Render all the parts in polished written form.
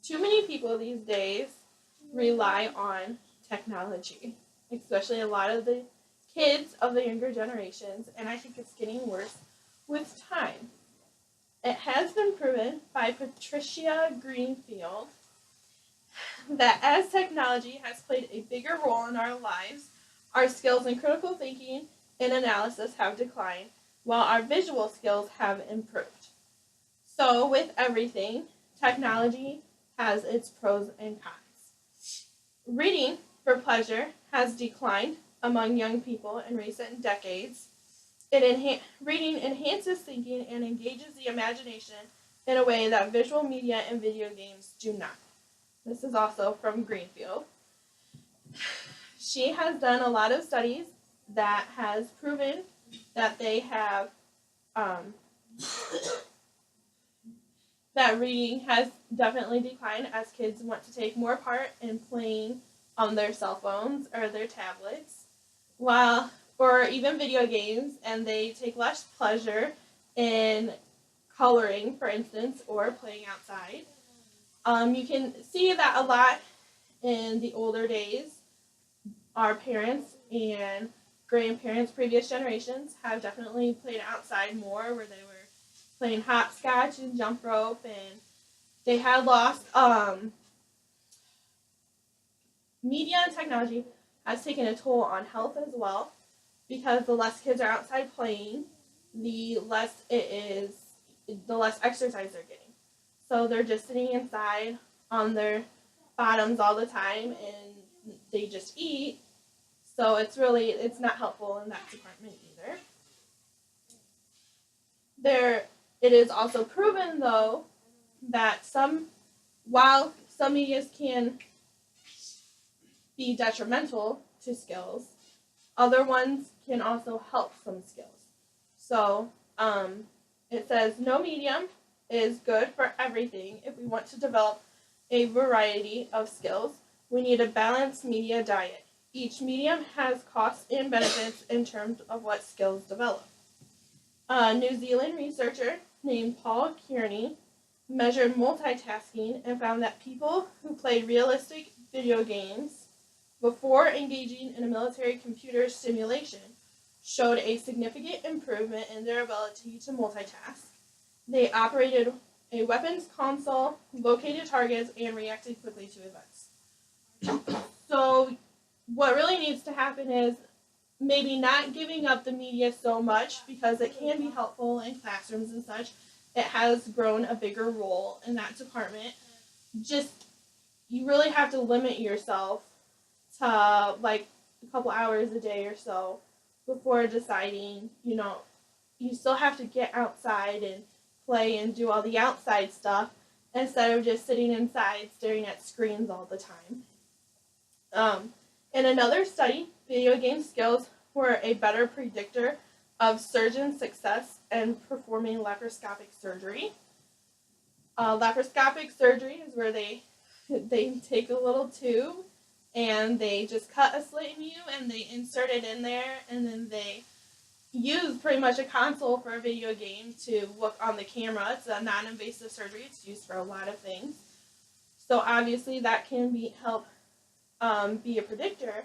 Too many people these days rely on technology, especially a lot of the kids of the younger generations, and I think it's getting worse with time. It has been proven by Patricia Greenfield that as technology has played a bigger role in our lives, our skills in critical thinking and analysis have declined, while our visual skills have improved. So, with everything, technology has its pros and cons. Reading for pleasure has declined among young people in recent decades. Reading enhances thinking and engages the imagination in a way that visual media and video games do not. This is also from Greenfield. She has done a lot of studies that has proven that they have that reading has definitely declined as kids want to take more part in playing on their cell phones or their tablets, or even video games, and they take less pleasure in coloring, for instance, or playing outside. You can see that a lot in the older days. Our parents and grandparents, previous generations, have definitely played outside more, where they were playing hopscotch and jump rope, and they had lost. Media and technology has taken a toll on health as well, because the less kids are outside playing, the less exercise they're getting. So they're just sitting inside on their bottoms all the time, and they just eat. So it's not helpful in that department either. It is also proven, though, that while some medias can be detrimental to skills, other ones can also help some skills. So it says no medium is good for everything. If we want to develop a variety of skills, we need a balanced media diet. Each medium has costs and benefits in terms of what skills develop. A New Zealand researcher named Paul Kearney measured multitasking and found that people who played realistic video games before engaging in a military computer simulation showed a significant improvement in their ability to multitask. They operated a weapons console, located targets, and reacted quickly to events. So what really needs to happen is maybe not giving up the media so much, because it can be helpful in classrooms and such. It has grown a bigger role in that department. Just, you really have to limit yourself to like a couple hours a day or so before deciding, you still have to get outside and play and do all the outside stuff instead of just sitting inside staring at screens all the time. In another study, video game skills were a better predictor of surgeon success in performing laparoscopic surgery. Laparoscopic surgery is where they take a little tube and they just cut a slit in you and they insert it in there, and then they use pretty much a console for a video game to look on the camera. It's a non-invasive surgery. It's used for a lot of things. So obviously that can help be a predictor.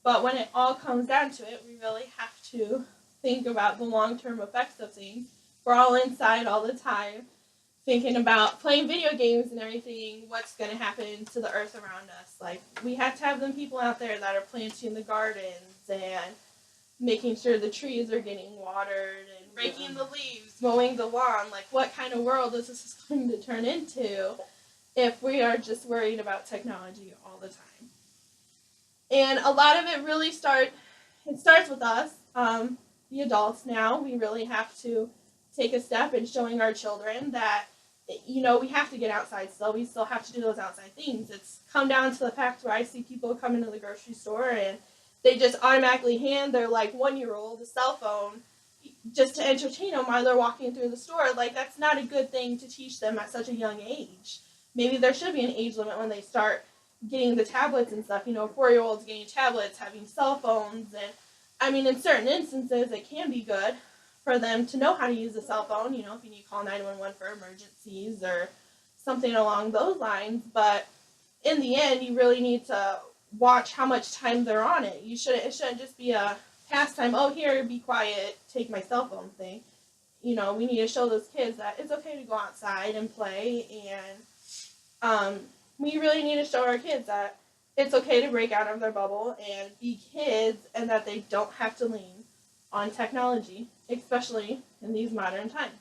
But when it all comes down to it, we really have to think about the long-term effects of things. We're all inside all the time, thinking about playing video games and everything, what's going to happen to the earth around us. Like, we have to have them people out there that are planting the gardens and making sure the trees are getting watered and raking the leaves, mowing the lawn. Like, what kind of world is this going to turn into if we are just worried about technology all the time? And a lot of it really starts with us, the adults now. We really have to take a step in showing our children that, we have to get outside still. We still have to do those outside things. It's come down to the fact where I see people come into the grocery store and they just automatically hand their 1-year-old a cell phone just to entertain them while they're walking through the store. Like, that's not a good thing to teach them at such a young age. Maybe there should be an age limit when they start getting the tablets and stuff. 4-year-olds getting tablets, having cell phones, and in certain instances it can be good for them to know how to use a cell phone. If you need to call 911 for emergencies or something along those lines. But in the end, you really need to watch how much time they're on it. It shouldn't just be a pastime. Oh, here, be quiet, take my cell phone thing. We need to show those kids that it's okay to go outside and play, and we really need to show our kids that it's okay to break out of their bubble and be kids, and that they don't have to lean on technology, especially in these modern times.